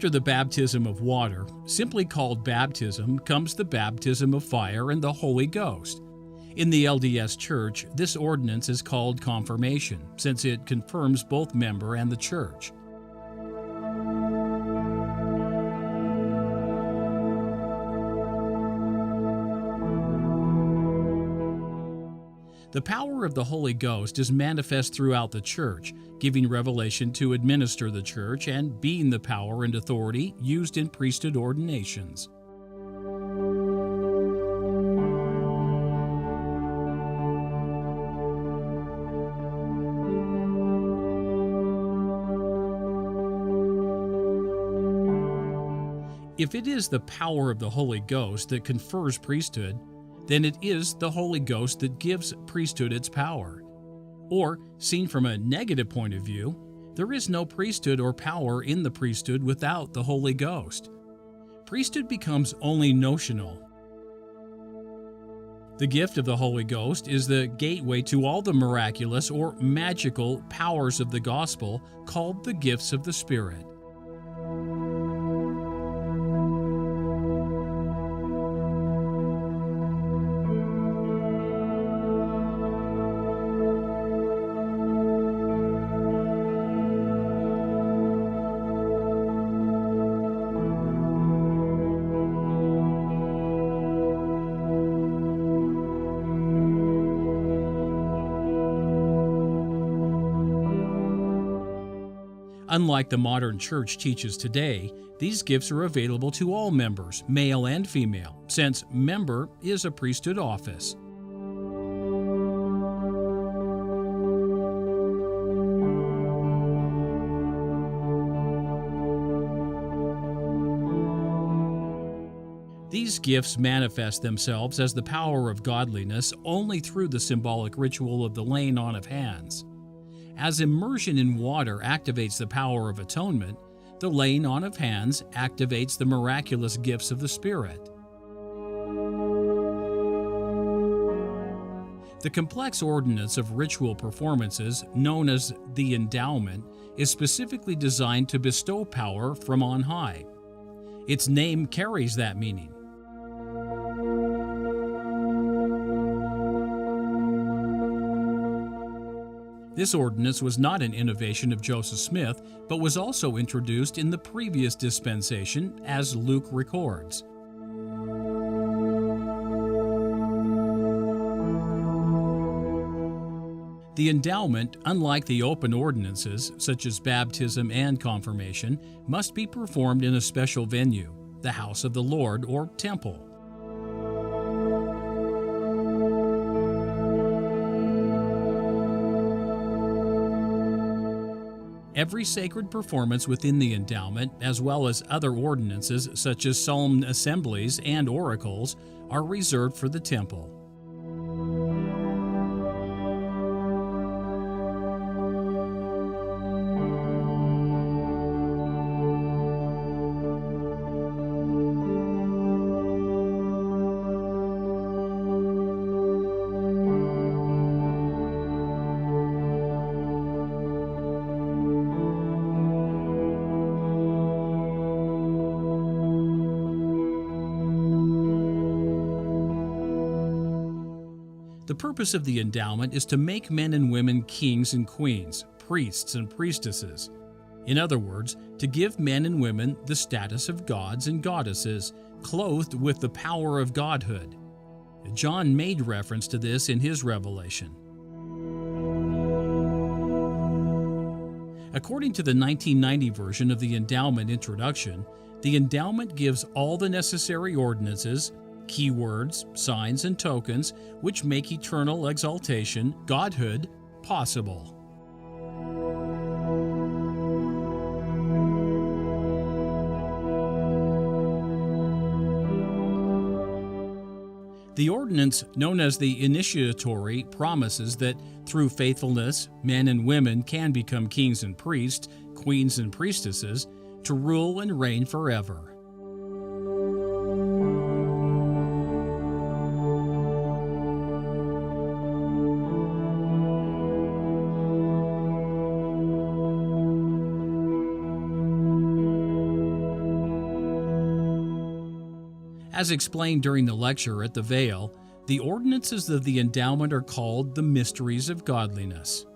After the baptism of water, simply called baptism, comes the baptism of fire and the Holy Ghost. In the LDS Church, this ordinance is called confirmation, since it confirms both member and the church. The power of the Holy Ghost is manifest throughout the church, giving revelation to administer the church and being the power and authority used in priesthood ordinations. If it is the power of the Holy Ghost that confers priesthood, then it is the Holy Ghost that gives priesthood its power. Or, seen from a negative point of view, there is no priesthood or power in the priesthood without the Holy Ghost. Priesthood becomes only notional. The gift of the Holy Ghost is the gateway to all the miraculous or magical powers of the gospel called the gifts of the Spirit. Unlike the modern church teaches today, these gifts are available to all members, male and female, since member is a priesthood office. These gifts manifest themselves as the power of godliness only through the symbolic ritual of the laying on of hands. As immersion in water activates the power of atonement, the laying on of hands activates the miraculous gifts of the Spirit. The complex ordinance of ritual performances, known as the endowment, is specifically designed to bestow power from on high. Its name carries that meaning. This ordinance was not an innovation of Joseph Smith, but was also introduced in the previous dispensation, as Luke records. The endowment, unlike the open ordinances, such as baptism and confirmation, must be performed in a special venue, the house of the Lord or temple. Every sacred performance within the endowment, as well as other ordinances such as solemn assemblies and oracles, are reserved for the temple. The purpose of the endowment is to make men and women kings and queens, priests and priestesses. In other words, to give men and women the status of gods and goddesses, clothed with the power of godhood. John made reference to this in his revelation. According to the 1990 version of the endowment introduction, the endowment gives all the necessary ordinances, keywords, signs, and tokens which make eternal exaltation, godhood, possible. The ordinance, known as the initiatory, promises that through faithfulness, men and women can become kings and priests, queens and priestesses, to rule and reign forever. As explained during the lecture at the Veil, the ordinances of the endowment are called the mysteries of godliness.